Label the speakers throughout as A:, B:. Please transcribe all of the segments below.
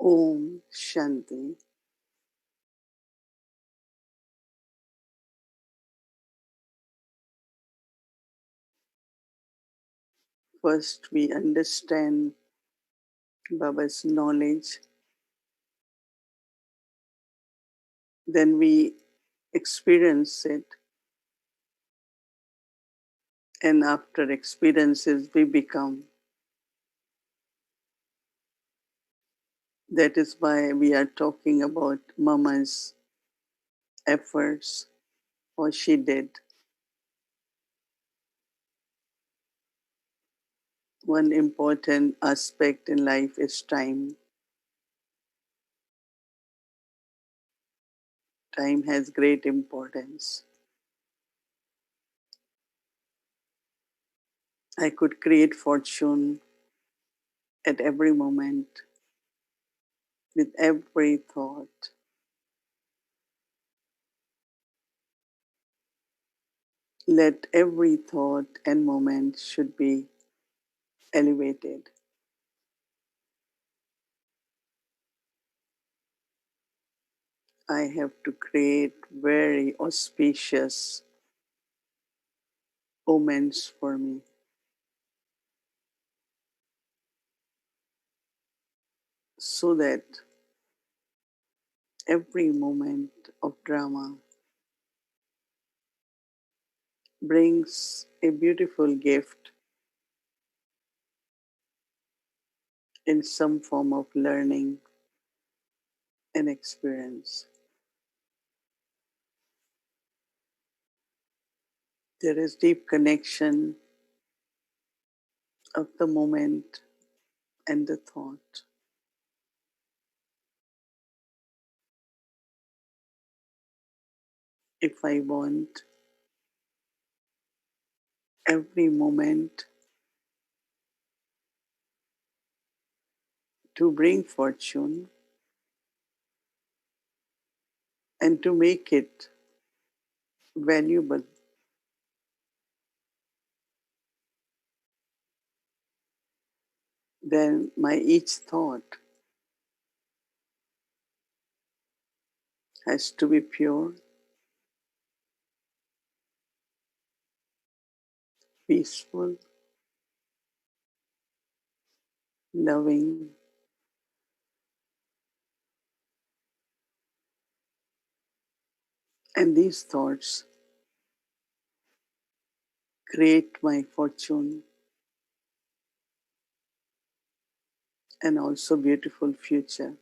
A: Om Shanti. First, we understand Baba's knowledge, then we experience it, and after experiences, we become. That is why we are talking about Mama's efforts, what she did. One important aspect in life is time. Time has great importance. I could create fortune at every moment with every thought. Let every thought and moment should be elevated. I have to create very auspicious omens for me so that every moment of drama brings a beautiful gift in some form of learning and experience. There is deep connection of the moment and the thought. If I want every moment to bring fortune and to make it valuable, then my each thought has to be pure, peaceful, loving, and these thoughts create my fortune and also beautiful future.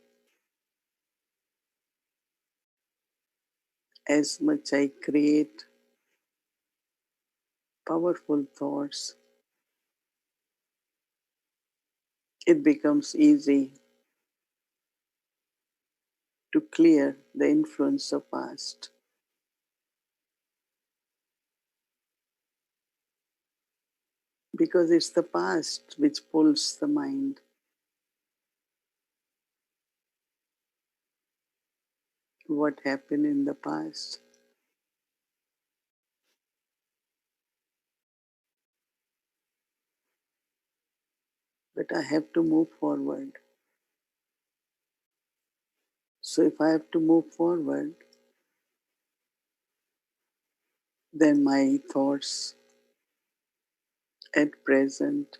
A: As much I create powerful thoughts, it becomes easy to clear the influence of past. Because it's the past which pulls the mind. What happened in the past. But I have to move forward. So if I have to move forward, then my thoughts at present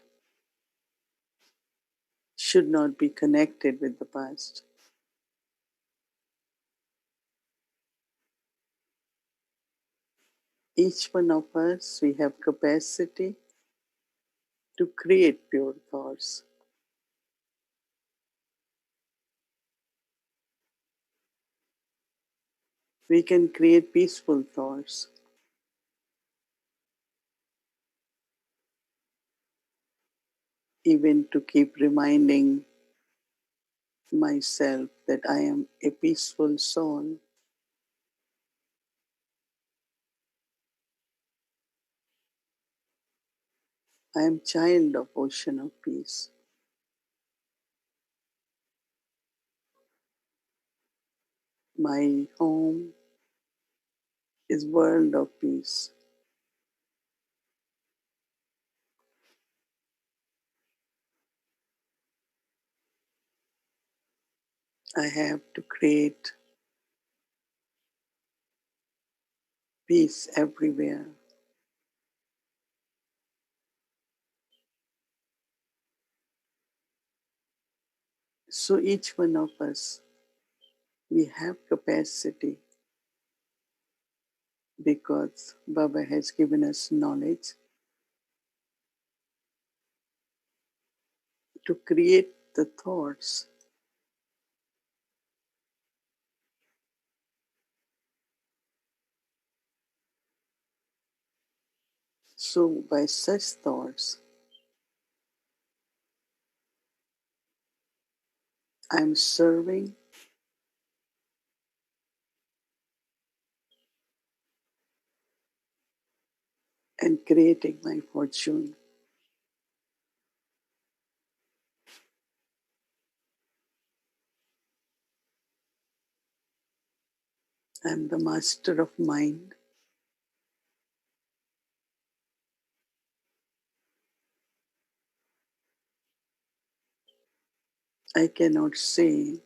A: should not be connected with the past. Each one of us, we have capacity to create pure thoughts. We can create peaceful thoughts. Even to keep reminding myself that I am a peaceful soul. I am child of ocean of peace. My home is world of peace. I have to create peace everywhere. So each one of us, we have capacity because Baba has given us knowledge to create the thoughts. So by such thoughts, I'm serving and creating my fortune. I'm the master of mind. I cannot say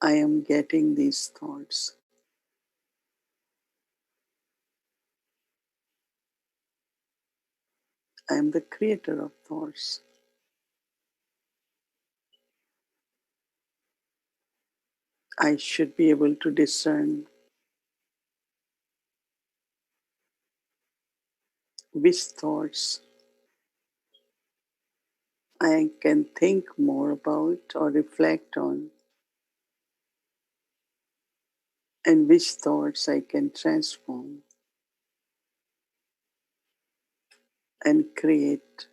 A: I am getting these thoughts. I am the creator of thoughts. I should be able to discern which thoughts I can think more about or reflect on, and which thoughts I can transform and create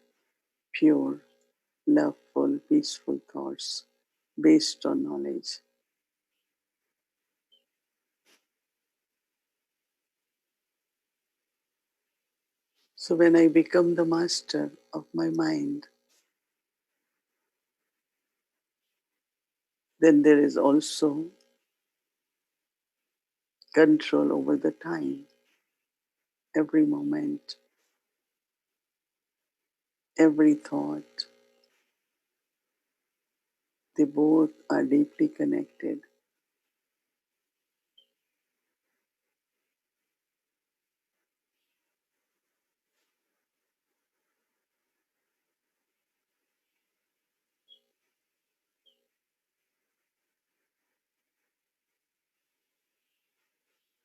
A: pure, loveful, peaceful thoughts based on knowledge. So when I become the master of my mind, then there is also control over the time, every moment, every thought. They both are deeply connected.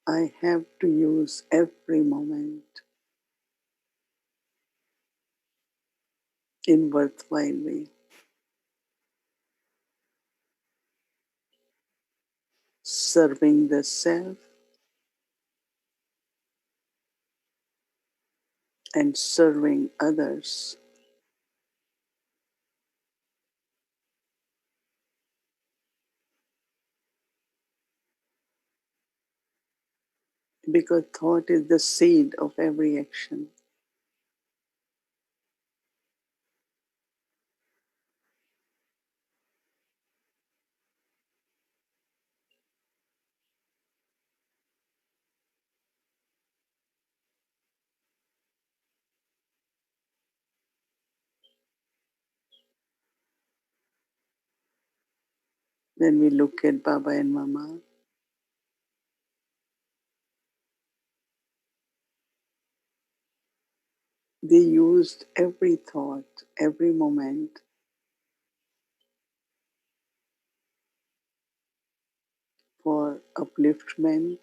A: I have to use every moment in worthwhile way, serving the self and serving others. Because thought is the seed of every action. When we look at Baba and Mama, they used every thought, every moment for upliftment,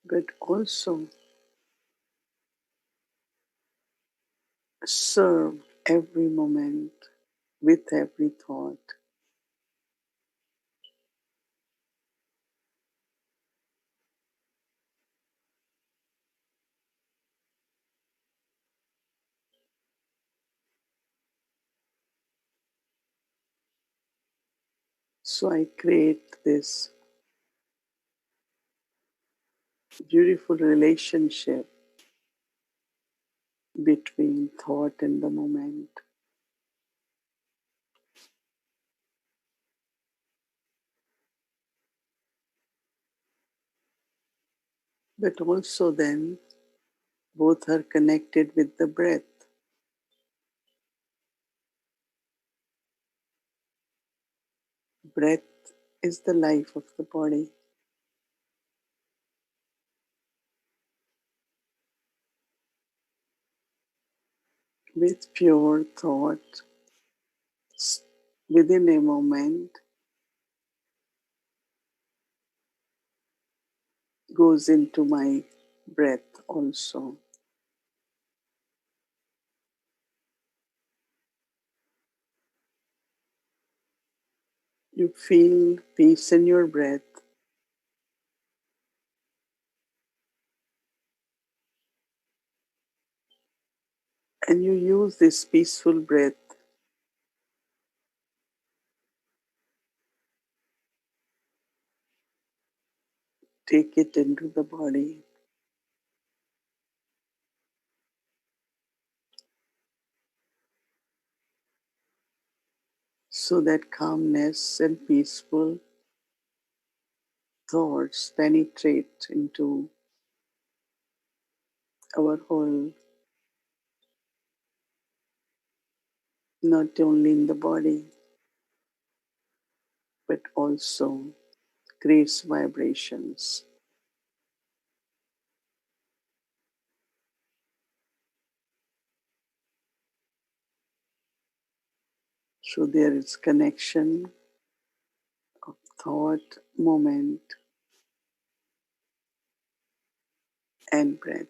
A: but also served every moment with every thought. So I create this beautiful relationship between thought and the moment. But also then both are connected with the breath. breath is the life of the body. With pure thought, within a moment, goes into my breath also. You feel peace in your breath, and you use this peaceful breath take it into the body so that calmness and peaceful thoughts penetrate into our whole, not only in the body, but also creates vibrations. So there is connection of thought, moment, and breath.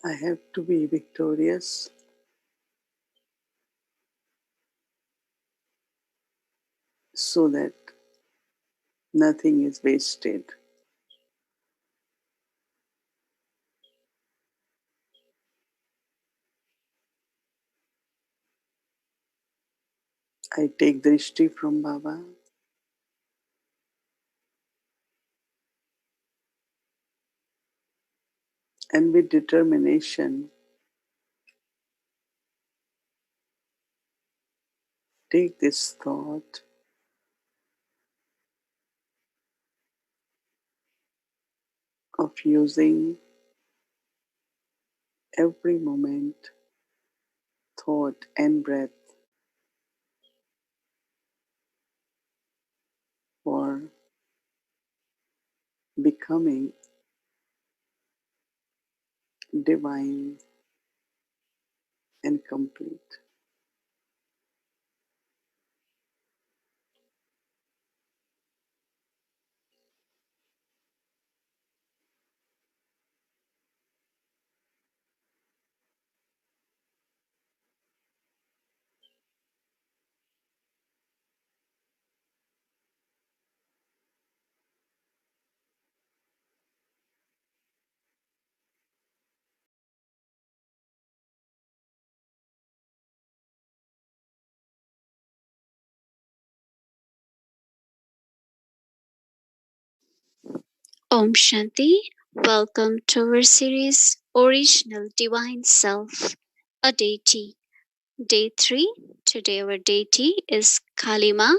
A: I have to be victorious so that nothing is wasted. I take drishti from Baba and with determination take this thought of using every moment, thought, and breath for becoming divine and complete.
B: Om Shanti. Welcome to our series Original Divine Self, a Deity. Day 3. Today our deity is Kalima.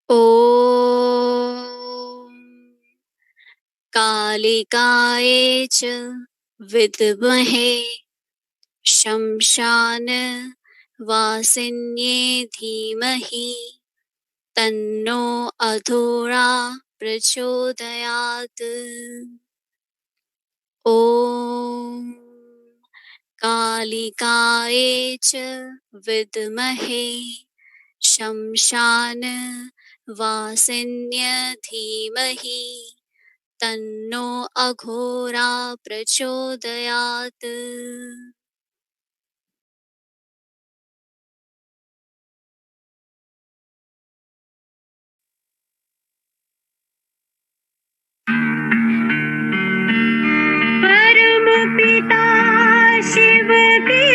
B: Om Kalikaye cha vidmahe shamshan vasinye dhimahi tanno adhora prachodayat. Om कालिकाय च विद्महे शमशान वासिन्य धीमहि तन्नो अघोरा प्रचोदयात्. परम पिता शिव के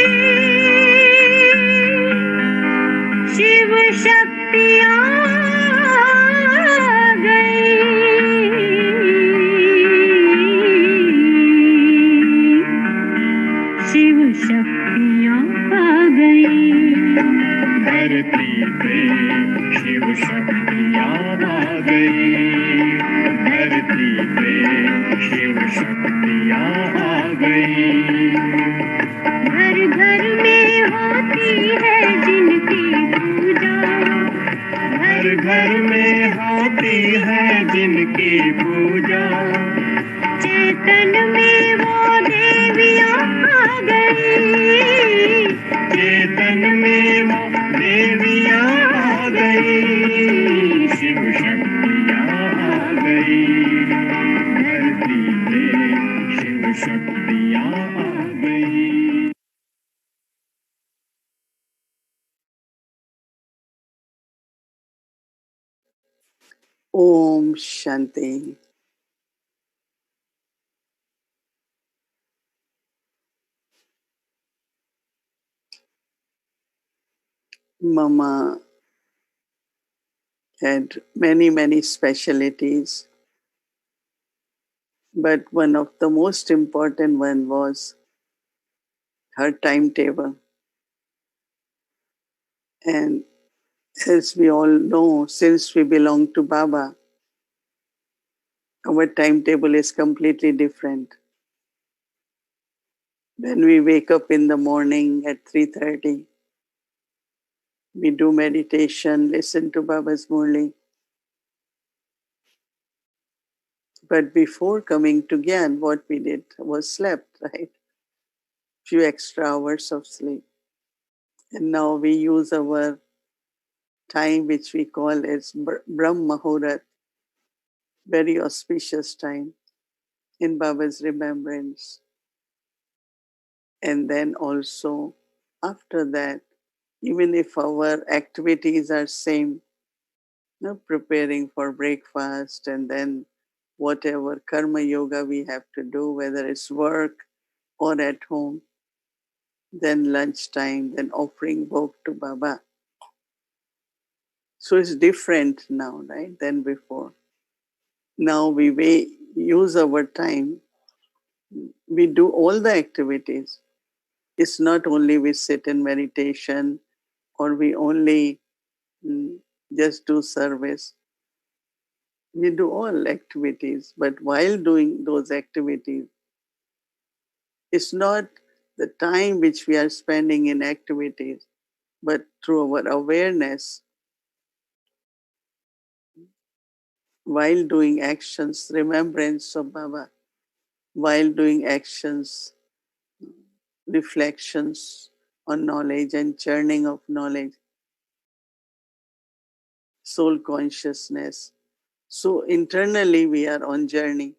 B: शिव शक्तियाँ गई शिव शक्तियाँ आ गई। घर घर में होती है जिनकी पूजा, घर घर में होती है जिनकी पूजा, चेतन में वो देवियाँ आ गई, चेतन में वो देवियाँ आ गई, शिव शक्तियाँ आ गई। धरती पे शिव शक्तियाँ आ गई।
A: Om Shanti. Mama had many, many specialties, but one of the most important one was her timetable. And as we all know, since we belong to Baba, our timetable is completely different. When we wake up in the morning at 3:30, we do meditation, listen to Baba's Murli. But before coming to Gyan, what we did was slept, right? Few extra hours of sleep. And now we use our time, which we call as Brahm Mahurat, very auspicious time in Baba's remembrance. And then also after that, even if our activities are same, preparing for breakfast and then whatever karma yoga we have to do, whether it's work or at home, then lunchtime, then offering bhog to Baba. So it's different now, right, than before. Now use our time, we do all the activities. It's not only we sit in meditation or we only mm, just do service. We do all activities, but while doing those activities, it's not the time which we are spending in activities, but through our awareness, while doing actions, remembrance of Baba, while doing actions, reflections on knowledge and churning of knowledge, soul consciousness. So internally we are on journey.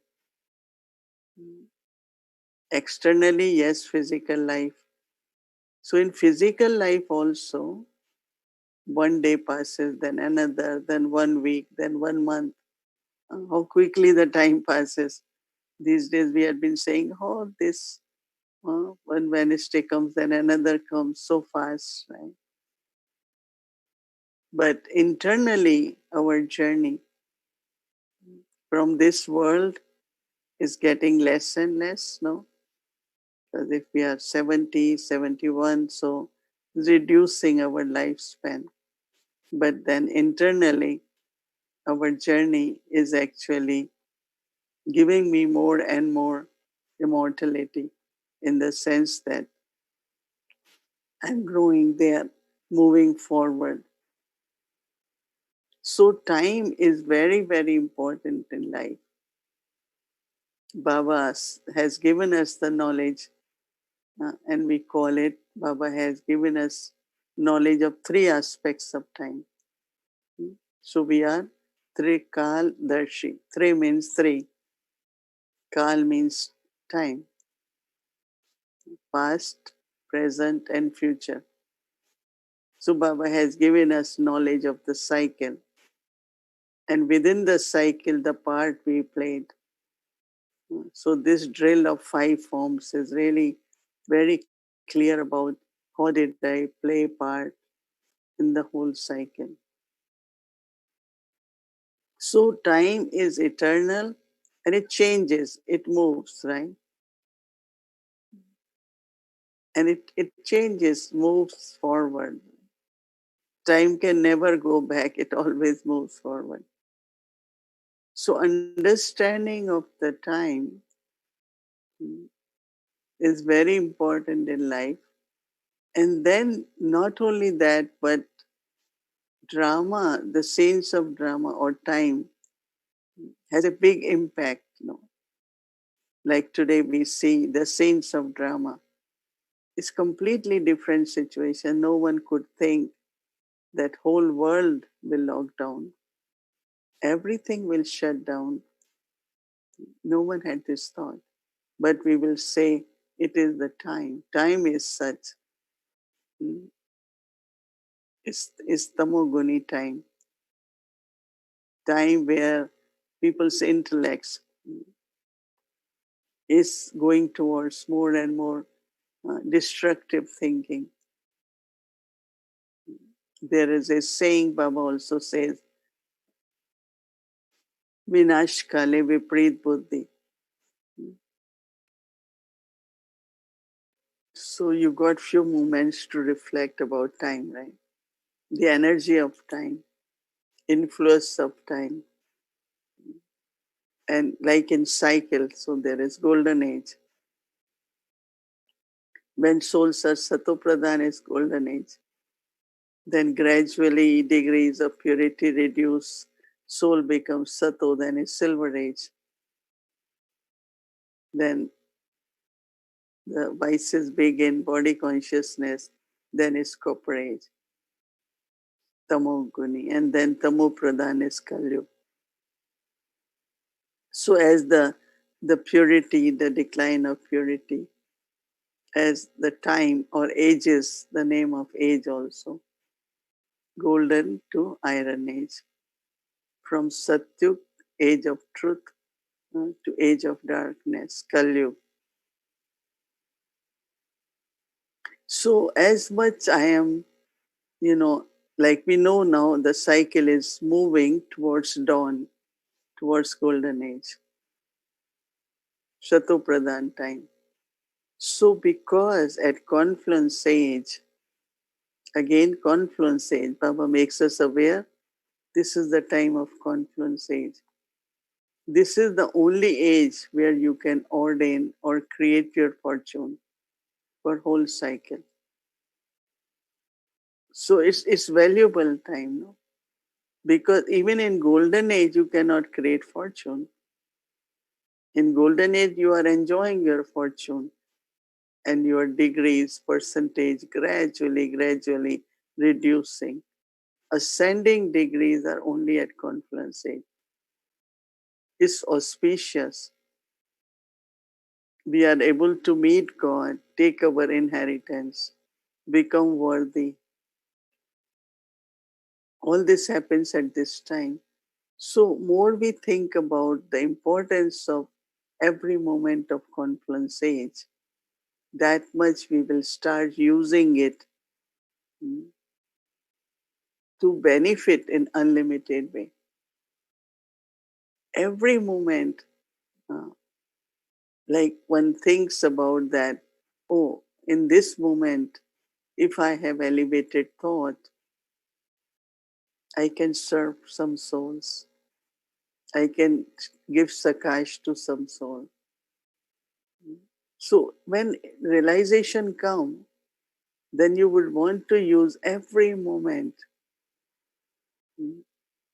A: Externally, yes, physical life. So in physical life also, one day passes, then another, then 1 week, then 1 month. How quickly the time passes. These days we have been saying, oh, this one Wednesday comes, then another comes so fast, right? But internally, our journey from this world is getting less and less, no? Because if we are 70, 71, so reducing our lifespan. But then internally, our journey is actually giving me more and more immortality in the sense that I'm growing there, moving forward. So, time is very, very important in life. Baba has given us the knowledge, and we call it, Baba has given us knowledge of three aspects of time. So, we are Trikal Darshi. Three means three. Kal means time, past, present, and future. So, Baba has given us knowledge of the cycle. And within the cycle, the part we played. So, this drill of five forms is really very clear about how did I play part in the whole cycle. So, time is eternal and it changes, it moves, right? And it changes, moves forward. Time can never go back, it always moves forward. So, understanding of the time is very important in life. And then not only that, but drama, the sense of drama or time has a big impact. Like today we see the sense of drama. It's completely different situation. No one could think that whole world will lock down. Everything will shut down. No one had this thought. But we will say it is the time. Time is such. mm, it's tamoguni time. Time where people's intellects is going towards more and more destructive thinking. There is a saying, Baba also says, Vinash kale viprit buddhi. So you got few moments to reflect about time, right? The energy of time, influence of time, and like in cycle, so there is golden age. When souls are satopradhan is golden age. Then gradually degrees of purity reduce, soul becomes sato, then is silver age. Then the vices begin, body consciousness, then is copper age, tamo guni, and then tamo pradhan is kalyug. So as the purity, the decline of purity, as the time or ages, the name of age also, golden to iron age, from Satyug, age of truth, to age of darkness, Kalyug. So as much I am, you know, like we know now, the cycle is moving towards dawn, towards golden age, Shatopradhan time. So because at confluence age, again confluence age, Baba makes us aware, this is the time of confluence age. This is the only age where you can ordain or create your fortune for whole cycle. So it's valuable time, no? Because even in golden age you cannot create fortune. In golden age you are enjoying your fortune and your degrees percentage gradually reducing. Ascending degrees are only at confluence age. It's auspicious. We are able to meet God, take our inheritance, become worthy. All this happens at this time. So more we think about the importance of every moment of confluence age, that much we will start using it to benefit in unlimited way. Every moment, uh, like one thinks about that, oh, in this moment, if I have elevated thought, I can serve some souls. I can give sakash to some soul. So when realization comes, then you would want to use every moment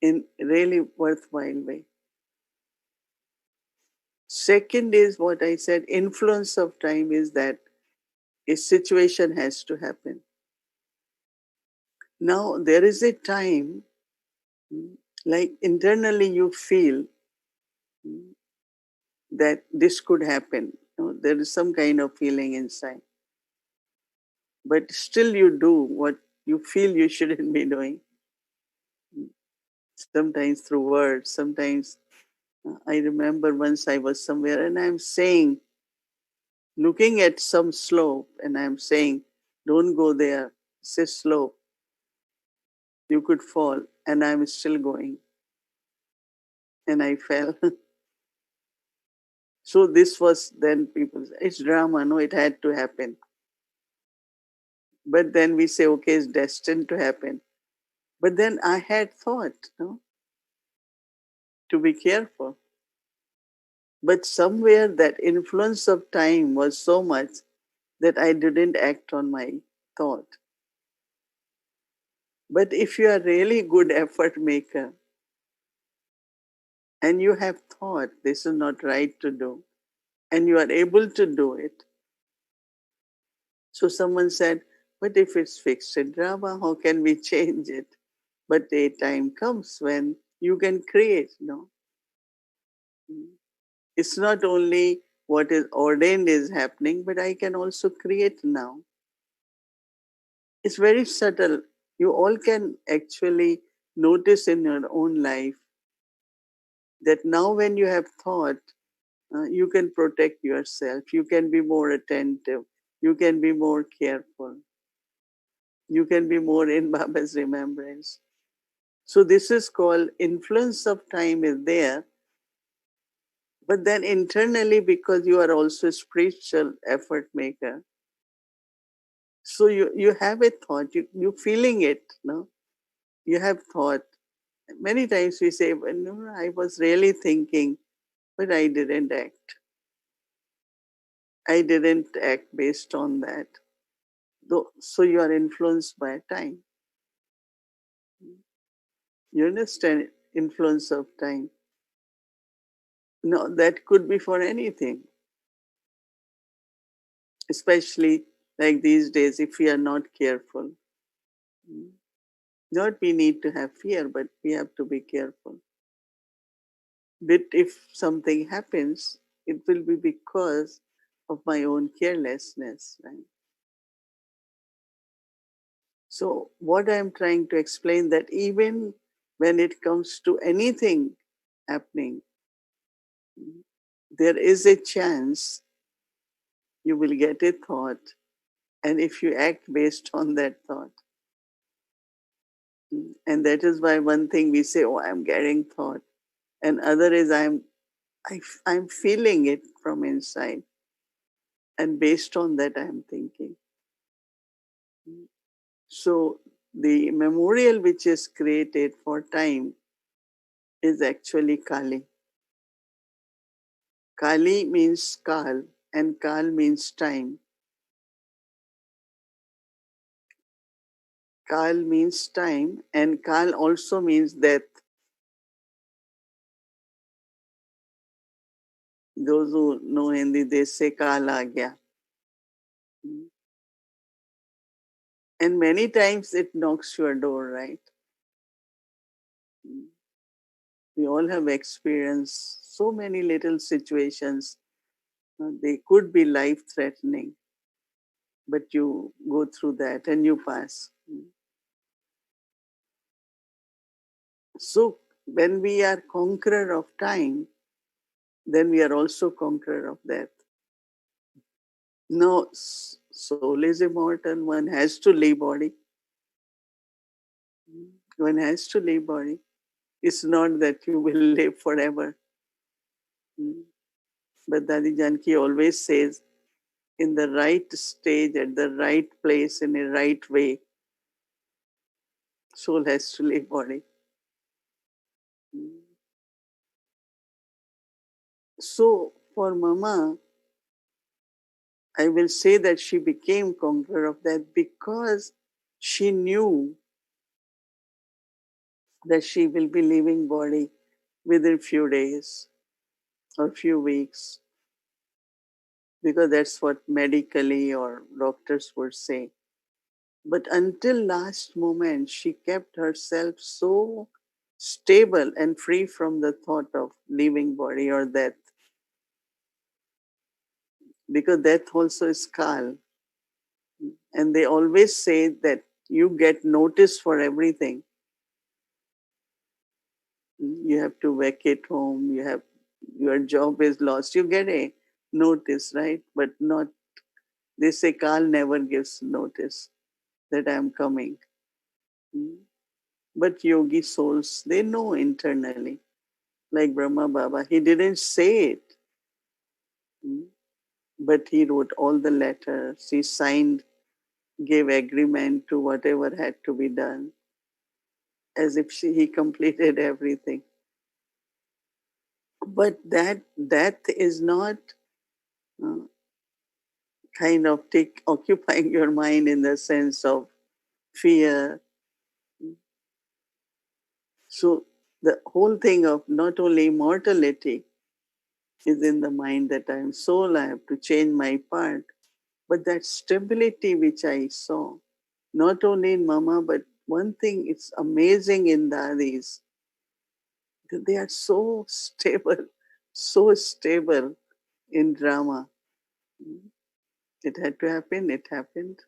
A: in really worthwhile way. Second is what I said, influence of time is that a situation has to happen. Now there is a time, like internally you feel that this could happen. There is some kind of feeling inside. But still you do what you feel you shouldn't be doing. Sometimes through words, sometimes I remember once I was somewhere and I'm saying, looking at some slope, and I'm saying, don't go there. It's a slope. You could fall. And I'm still going. And I fell. So this was then people say, it's drama. No, it had to happen. But then we say, okay, it's destined to happen. But then I had thought, to be careful. But somewhere that influence of time was so much that I didn't act on my thought. But if you are really good effort maker and you have thought this is not right to do, and you are able to do it. So someone said, but if it's fixed drama, how can we change it? But a time comes when you can create, no? It's not only what is ordained is happening, but I can also create now. It's very subtle. You all can actually notice in your own life that now when you have thought, you can protect yourself, you can be more attentive, you can be more careful, you can be more in Baba's remembrance. So this is called influence of time is there, but then internally because you are also a spiritual effort maker, so you have a thought, you feeling it, no? You have thought. Many times we say, well, no, I was really thinking, but I didn't act. I didn't act based on that. So you are influenced by time. You understand influence of time? No, that could be for anything, especially like these days if we are not careful. Not we need to have fear, but we have to be careful. But if something happens, it will be because of my own carelessness, right? So what I'm trying to explain that even when it comes to anything happening, there is a chance you will get a thought, and if you act based on that thought, and that is why one thing we say, oh, I'm getting thought, and other is I'm feeling it from inside, and based on that I'm thinking. So the memorial which is created for time is actually Kali. Kali means Kal, and Kal means time. Kal means time, and Kal also means death. Those who know Hindi, they say Kal aa gaya. And many times it knocks your door, right? We all have experienced so many little situations. They could be life threatening, but you go through that and you pass. So when we are conqueror of time, then we are also conqueror of death. No, soul is immortal. One has to leave body. One has to leave body. It's not that you will live forever. But Dadi Janki always says, in the right stage, at the right place, in a right way, soul has to leave body. So for Mama, I will say that she became conqueror of that because she knew that she will be leaving body within few days or few weeks, because that's what medically or doctors would say. But until last moment, she kept herself so stable and free from the thought of leaving body or death, because death also is kal. And they always say that you get notice for everything. You have to vacate home, you have your job is lost, you get a notice, right? But not, they say kal never gives notice that I'm coming. But yogi souls, they know internally, like Brahma Baba. He didn't say it, but he wrote all the letters. He signed, gave agreement to whatever had to be done, as if he completed everything. But that death is not uh, kind of occupying your mind in the sense of fear. So the whole thing of not only immortality is in the mind, that I am soul, I have to change my part, but that stability which I saw, not only in Mama, but one thing it's amazing in Dadis, they are so stable, so stable in drama. It had to happen, it happened,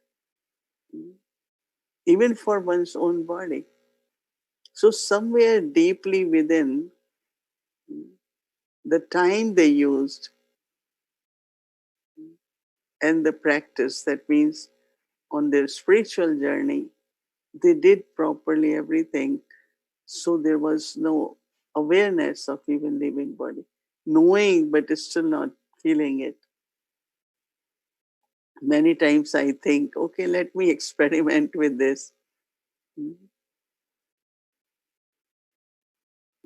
A: even for one's own body. So, somewhere deeply within, the time they used and the practice, that means on their spiritual journey, they did properly everything. So, there was no awareness of even living body, knowing but still not feeling it. Many times I think, okay, let me experiment with this.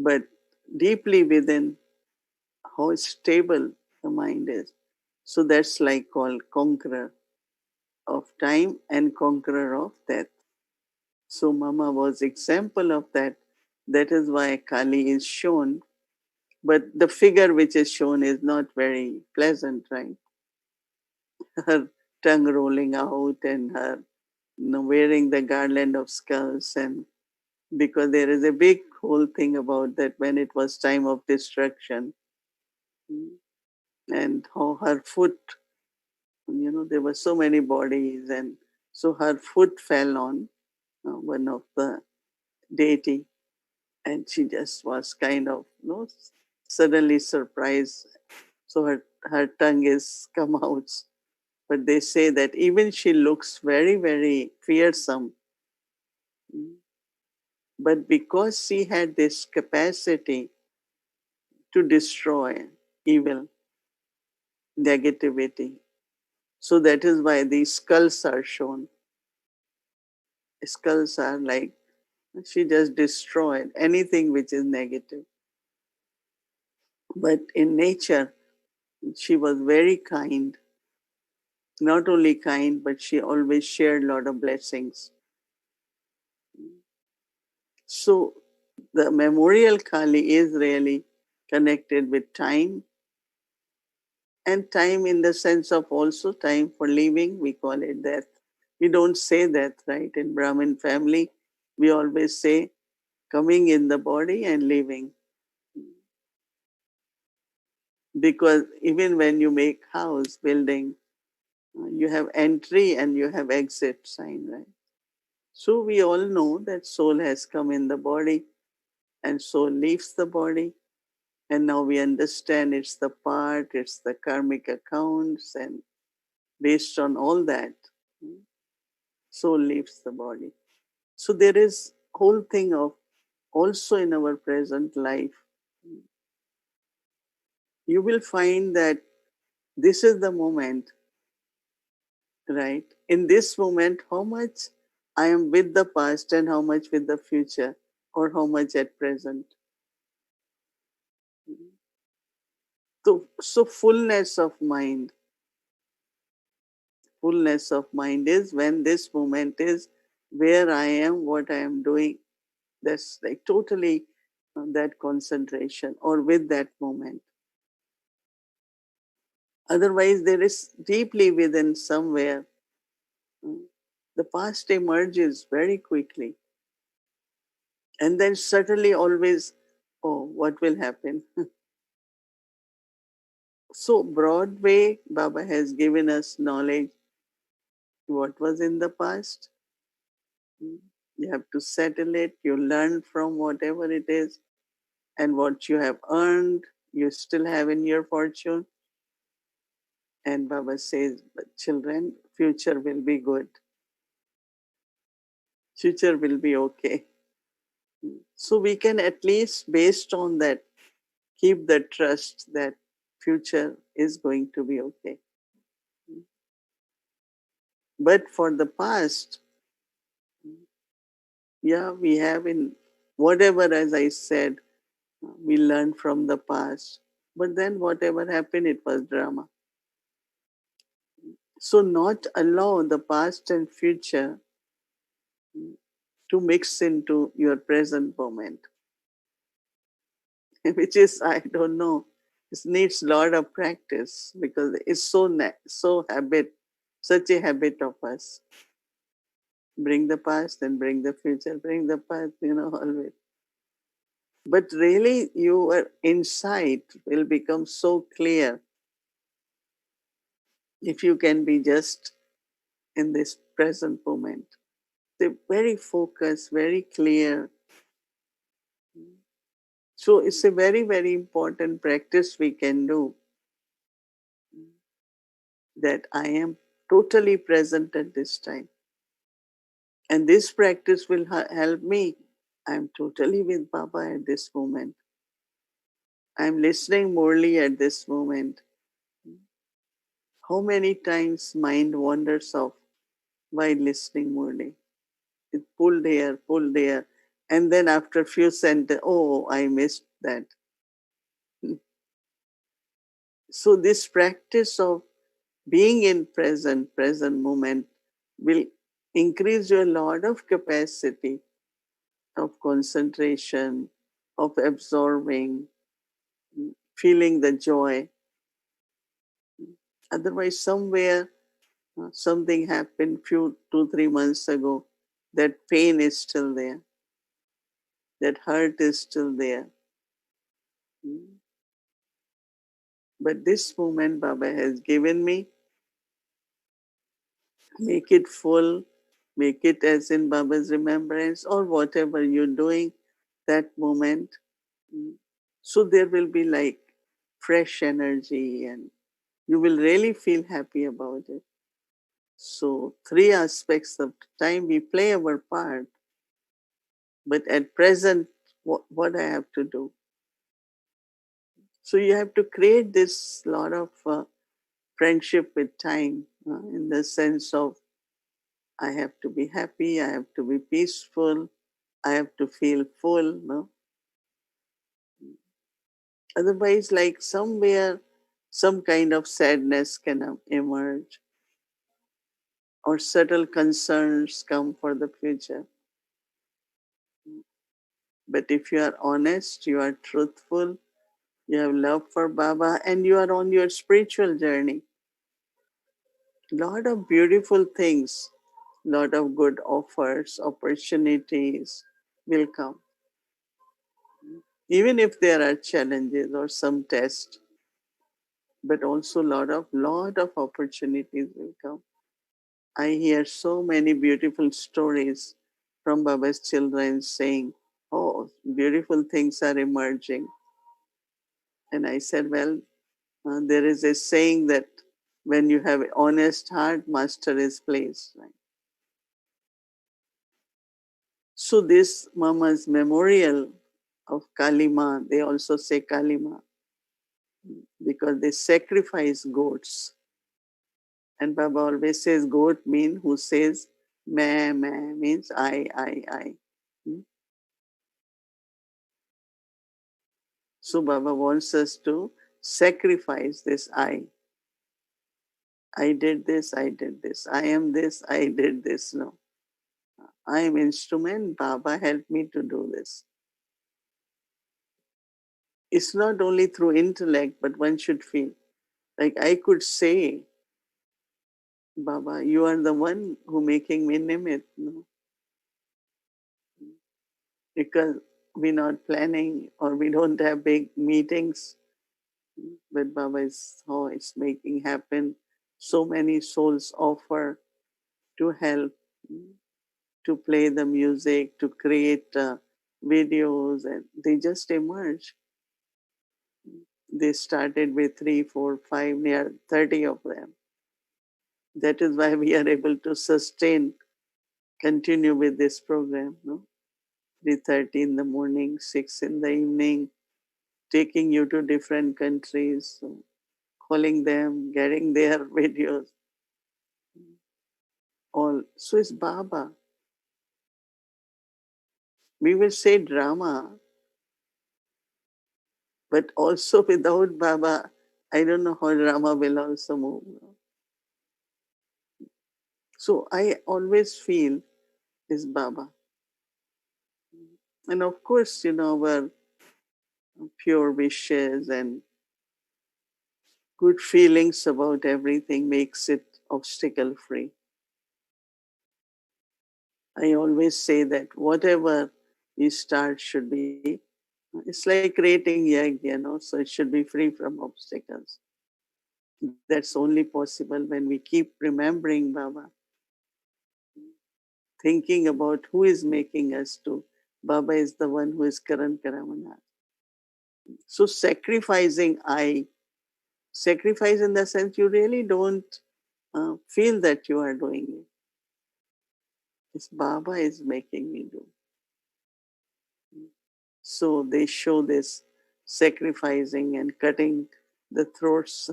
A: But deeply within, how stable the mind is. So that's like called conqueror of time and conqueror of death. So Mama was example of that. That is why Kali is shown. But the figure which is shown is not very pleasant, right? Her tongue rolling out and her wearing the garland of skulls, and because there is a big whole thing about that when it was time of destruction, and how her foot, there were so many bodies, and so her foot fell on one of the deity, and she just was kind of, suddenly surprised. So her tongue is come out. But they say that even she looks very, very fearsome, but because she had this capacity to destroy evil, negativity, so that is why these skulls are shown. Skulls are like she just destroyed anything which is negative. But in nature, she was very kind. Not only kind, but she always shared a lot of blessings. So the memorial Kali is really connected with time, and time in the sense of also time for living. We call it death. We don't say death, right? In Brahmin family, we always say coming in the body and leaving. Because even when you make house building, you have entry and you have exit sign, right? So we all know that soul has come in the body and soul leaves the body. And now we understand it's the part, it's the karmic accounts, and based on all that, soul leaves the body. So there is whole thing of also in our present life, you will find that this is the moment, right? In this moment, how much I am with the past and how much with the future, or how much at present. So fullness of mind is when this moment is where I am, what I am doing. That's like totally that concentration or with that moment. Otherwise, there is deeply within somewhere, uh, the past emerges very quickly. And then suddenly, always, oh, what will happen? So, Broadway, Baba has given us knowledge what was in the past. You have to settle it, you learn from whatever it is, and what you have earned, you still have in your fortune. And Baba says, but children, future will be good. Future will be okay. So we can at least, based on that, keep the trust that future is going to be okay. But for the past, yeah, we have in whatever, as I said, we learn from the past. But then whatever happened, it was drama. So not allow the past and future to mix into your present moment, which is, I don't know, it needs a lot of practice because it's so habit, such a habit of us. Bring the past and bring the future, bring the past, always. But really, your insight will become so clear if you can be just in this present moment. They're very focused, very clear. So it's a very, very important practice we can do, that I am totally present at this time. And this practice will help me. I'm totally with Baba at this moment. I'm listening morely at this moment. How many times mind wanders off while listening morely? It pulled here. And then after a few sentences, oh, I missed that. So this practice of being in present moment will increase your lot of capacity of concentration, of absorbing, feeling the joy. Otherwise, somewhere something happened few 2 3 months ago. That pain is still there. That hurt is still there. But this moment Baba has given me, make it full, make it as in Baba's remembrance or whatever you're doing that moment. So there will be like fresh energy and you will really feel happy about it. So, three aspects of time we play our part, but at present, what I have to do. So, you have to create this lot of friendship with time in the sense of I have to be happy, I have to be peaceful, I have to feel full. No? Otherwise, like somewhere, some kind of sadness can emerge or subtle concerns come for the future. But if you are honest, you are truthful, you have love for Baba, and you are on your spiritual journey, lot of beautiful things, lot of good offers, opportunities will come. Even if there are challenges or some tests, but also lot of opportunities will come. I hear so many beautiful stories from Baba's children saying, "Oh, beautiful things are emerging." And I said, "Well, there is a saying that when you have an honest heart, master is pleased." Right? So this Mama's memorial of Kalima, they also say Kalima because they sacrifice goats. And Baba always says goat mean who says meh, meh means I. Hmm? So Baba wants us to sacrifice this I. I did this, I did this. I am this, I did this. No. I am instrument. Baba helped me to do this. It's not only through intellect, but one should feel. Like I could say, Baba, you are the one who making me nimit. No? Because we're not planning or we don't have big meetings. But Baba is how it's making happen. So many souls offer to help, to play the music, to create videos, and they just emerge. They started with 3 4 5 near 30 of them. That is why we are able to sustain, continue with this program. No? 3:30 in the morning, 6 in the evening, taking you to different countries, so calling them, getting their videos, all. So it's Baba. We will say drama, But also without Baba, I don't know how Rama will also move. So I always feel is Baba. And of course, our pure wishes and good feelings about everything makes it obstacle free. I always say that whatever you start should be, it's like creating egg, so it should be free from obstacles. That's only possible when we keep remembering Baba, thinking about who is making us to. Baba is the one who is Karan Karamana. So sacrifice in the sense you really don't feel that you are doing it. It's Baba is making me do. So they show this sacrificing and cutting the throats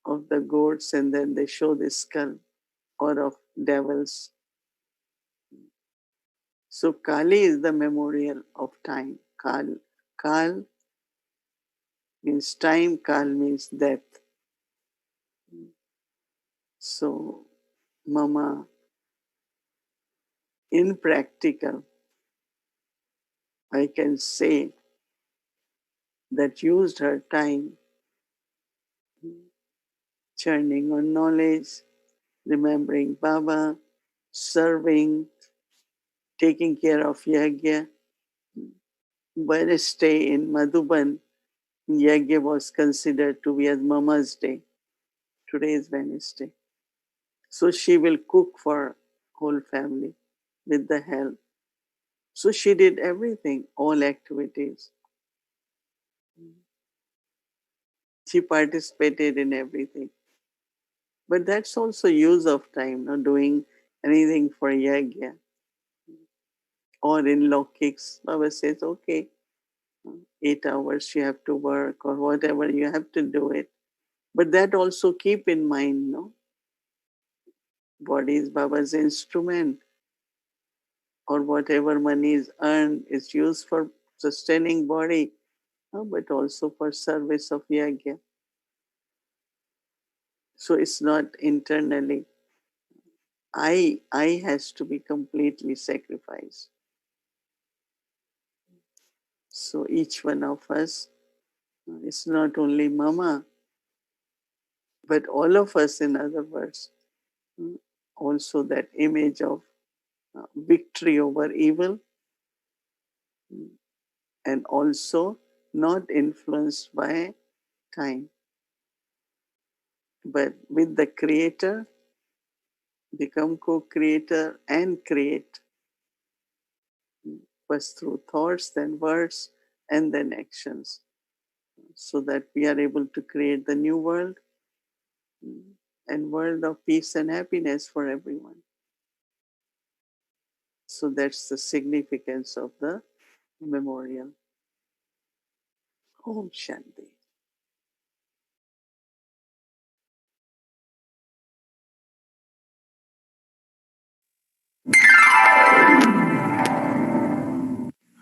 A: of the goats, and then they show this skull or of devils. So Kali is the memorial of time. Kal means time, Kal means death. So Mama, in practical, I can say that used her time churning on knowledge, remembering Baba, serving, taking care of Yagya. Wednesday in Madhuban, Yagya was considered to be as Mama's day. Today is Wednesday. So she will cook for whole family with the help. So she did everything, all activities. She participated in everything. But that's also use of time, not doing anything for Yagya or in law kicks. Baba says, okay, 8 hours you have to work or whatever, you have to do it. But that also keep in mind, no? Body is Baba's instrument, or whatever money is earned is used for sustaining body, but also for service of Yagya. So it's not internally. I has to be completely sacrificed. So each one of us, it's not only Mama, but all of us, in other words, also that image of victory over evil, and also not influenced by time, but with the Creator, become co-creator and create, first through thoughts, then words, and then actions, so that we are able to create the new world, and world of peace and happiness for everyone. So that's the significance of the memorial. Om Shanti.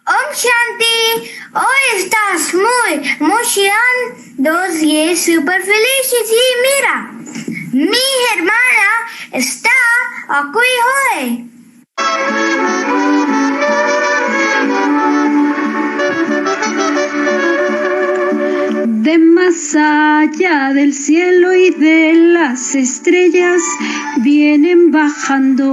C: Om Shanti, hoy estás muy emocionado y súper feliz y mira, mi hermana está aquí hoy.
D: De más allá del cielo y de las estrellas vienen bajando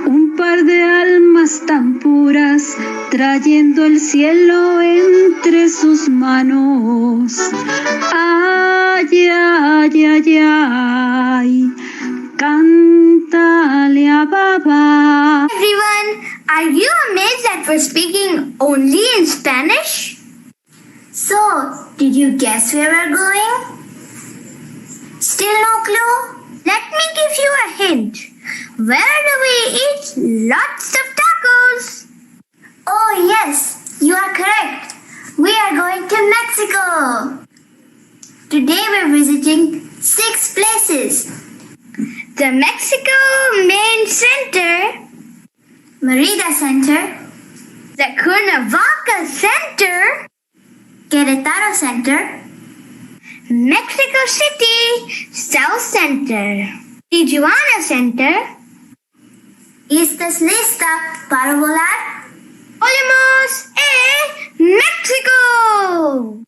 D: un par de almas tan puras, trayendo el cielo entre sus manos. Ay, ay, ay, ay, cántale a Baba.
C: Everyone, are you amazed that we're speaking only in Spanish? So, did you guess where we're going? Still no clue? Let me give you a hint. Where do we eat lots of tacos? Oh yes, you are correct. We are going to Mexico. Today we're visiting 6 places. The Mexico Main Center, Merida Center, The Cuernavaca Center, Querétaro Center, Mexico City South Center, Tijuana Center. ¿Estás lista para volar? ¡Volemos en México!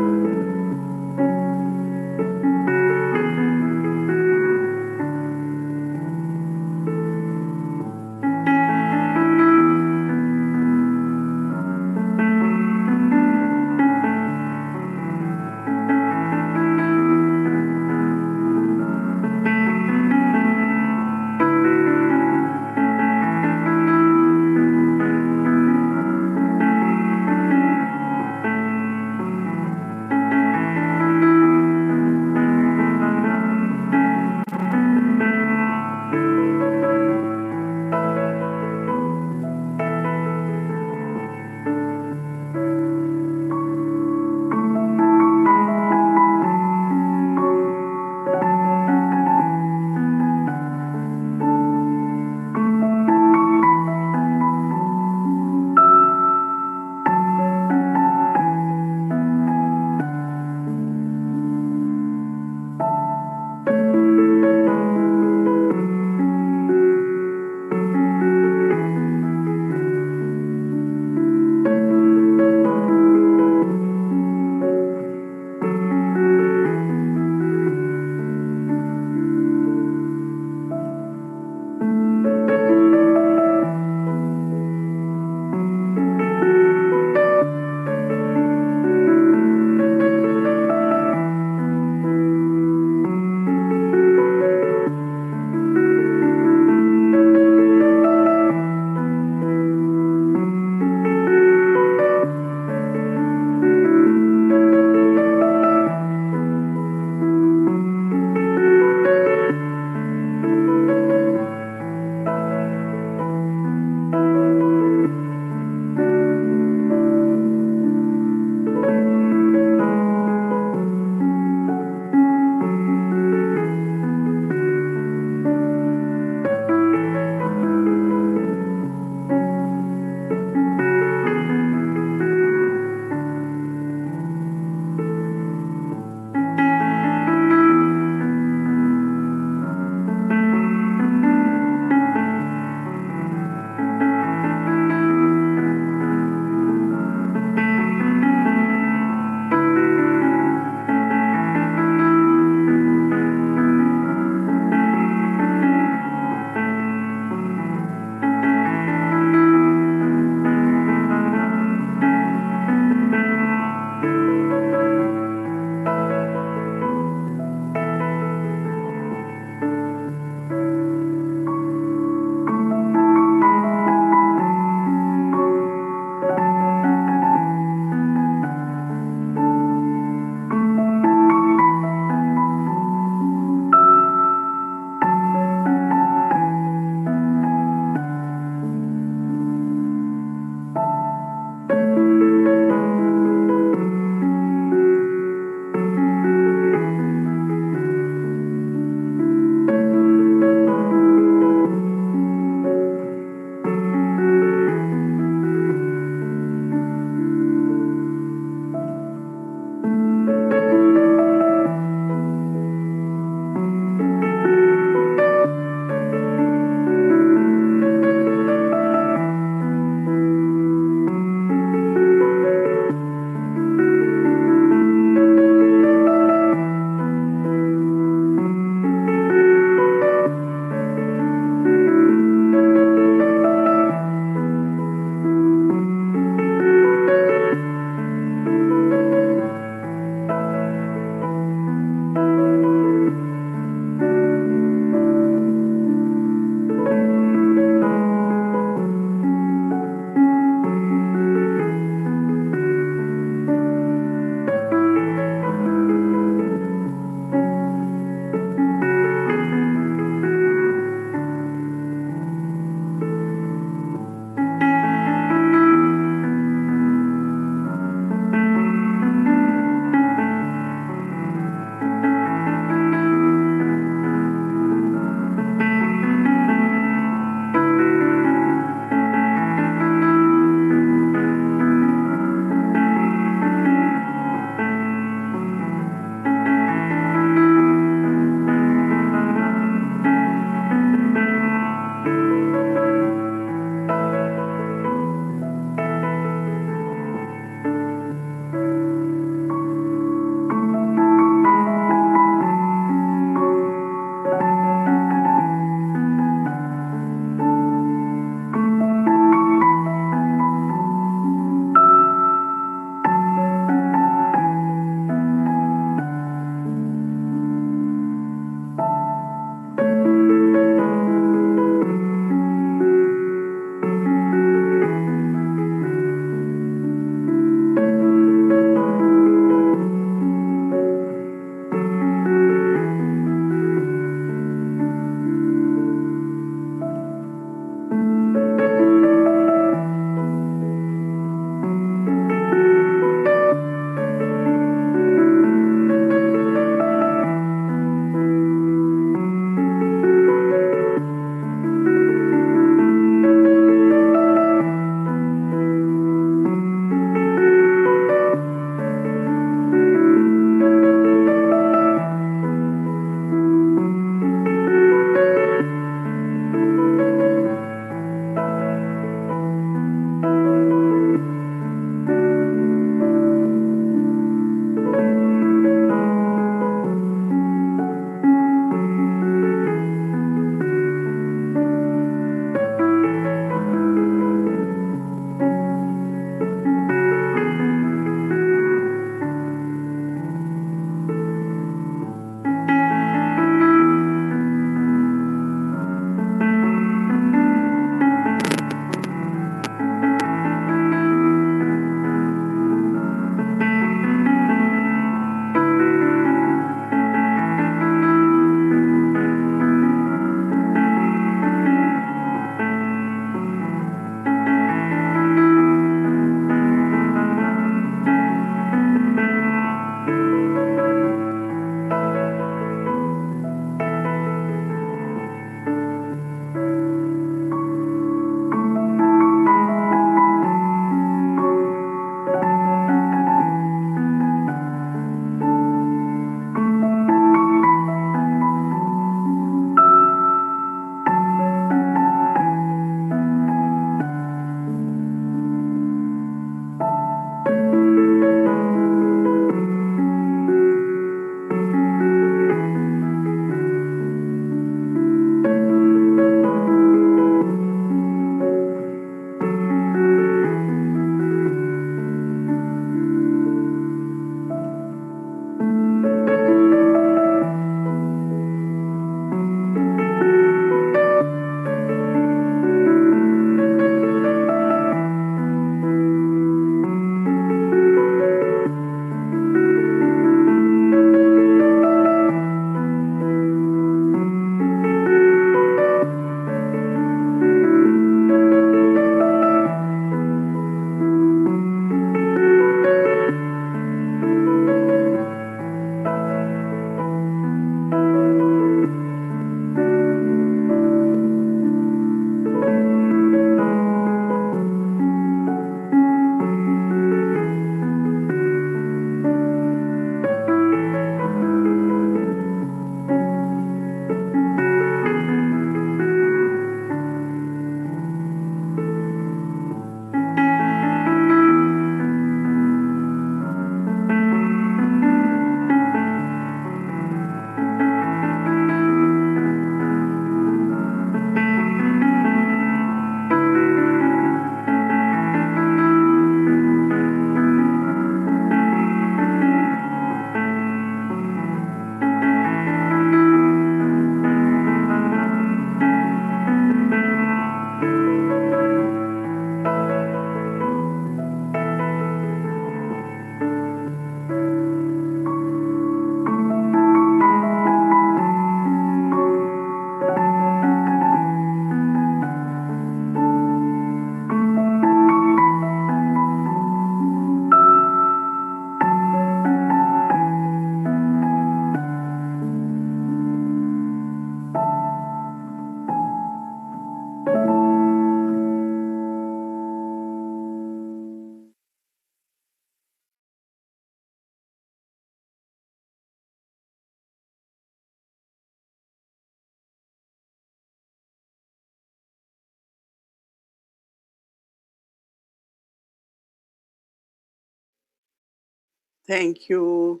A: Thank you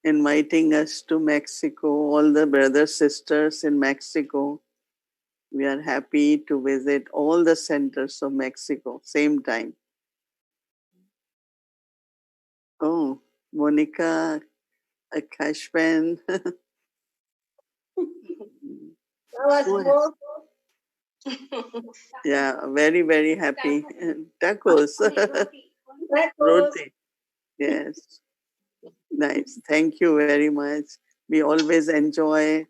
A: inviting us to Mexico, all the brothers, sisters in Mexico. We are happy to visit all the centers of Mexico, same time. Oh, Monica Kashpan. Yeah, very, very happy. Tacos. Roti. Yes. Nice. Thank you very much. We always enjoy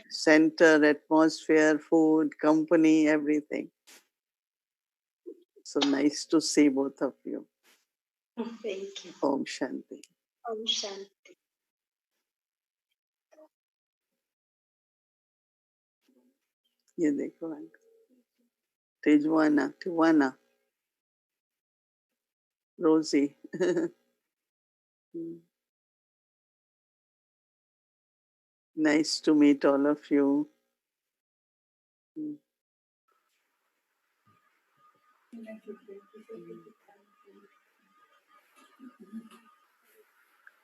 A: center, atmosphere, food, company, everything. So nice to see both of you.
E: Thank you.
A: Om Shanti.
E: Om Shanti.
A: ये देखो Tijuana, Rosie. Nice to meet all of you.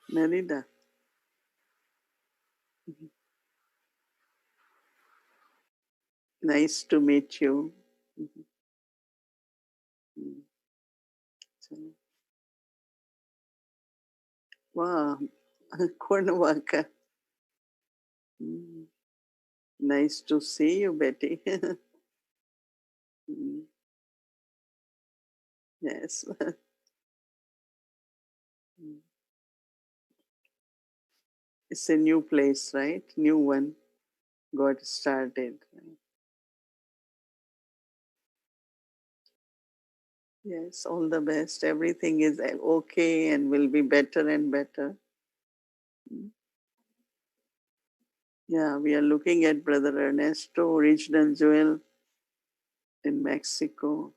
A: Merida. Nice to meet you. Wow, Cuernavaca. Nice to see you, Betty. Yes. It's a new place, right? New one got started. Yes, all the best. Everything is okay and will be better and better. Yeah, we are looking at Brother Ernesto, Original Jewel in Mexico.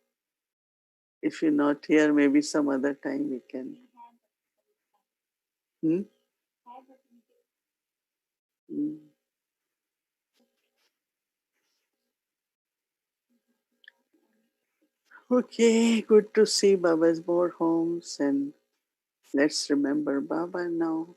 A: If you're not here, maybe some other time we can. Hmm? Okay, good to see Baba's more homes, and let's remember Baba now.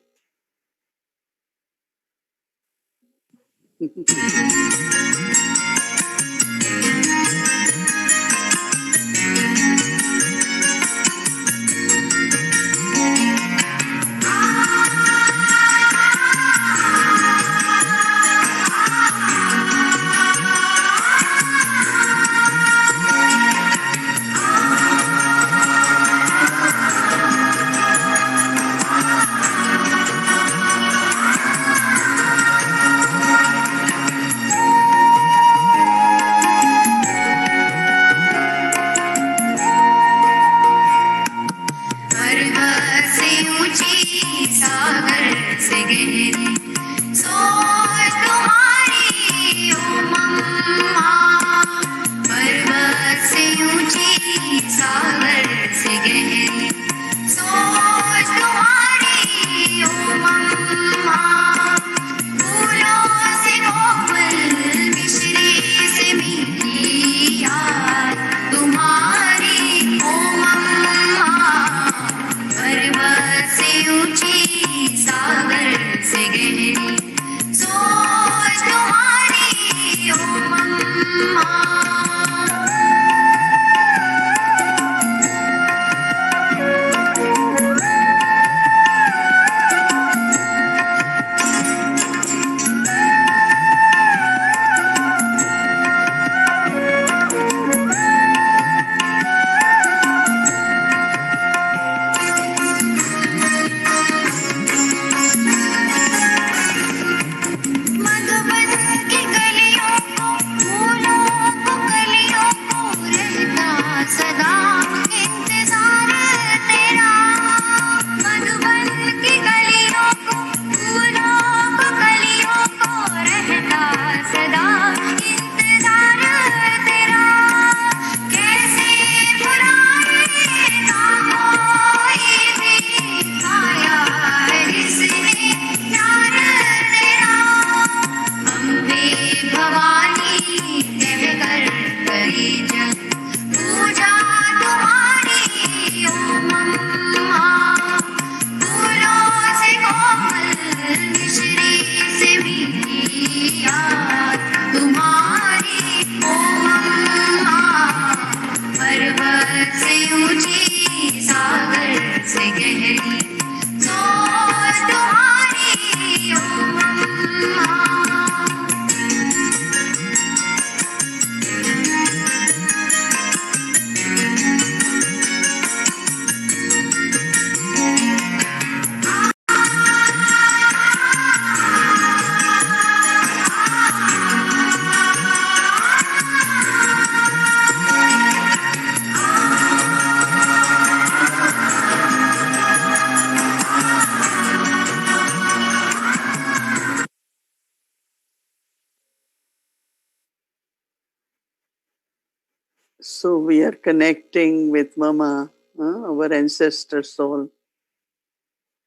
A: So we are connecting with Mama, our ancestor soul,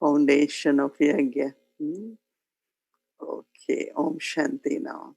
A: foundation of Yagya. Okay, Om Shanti now.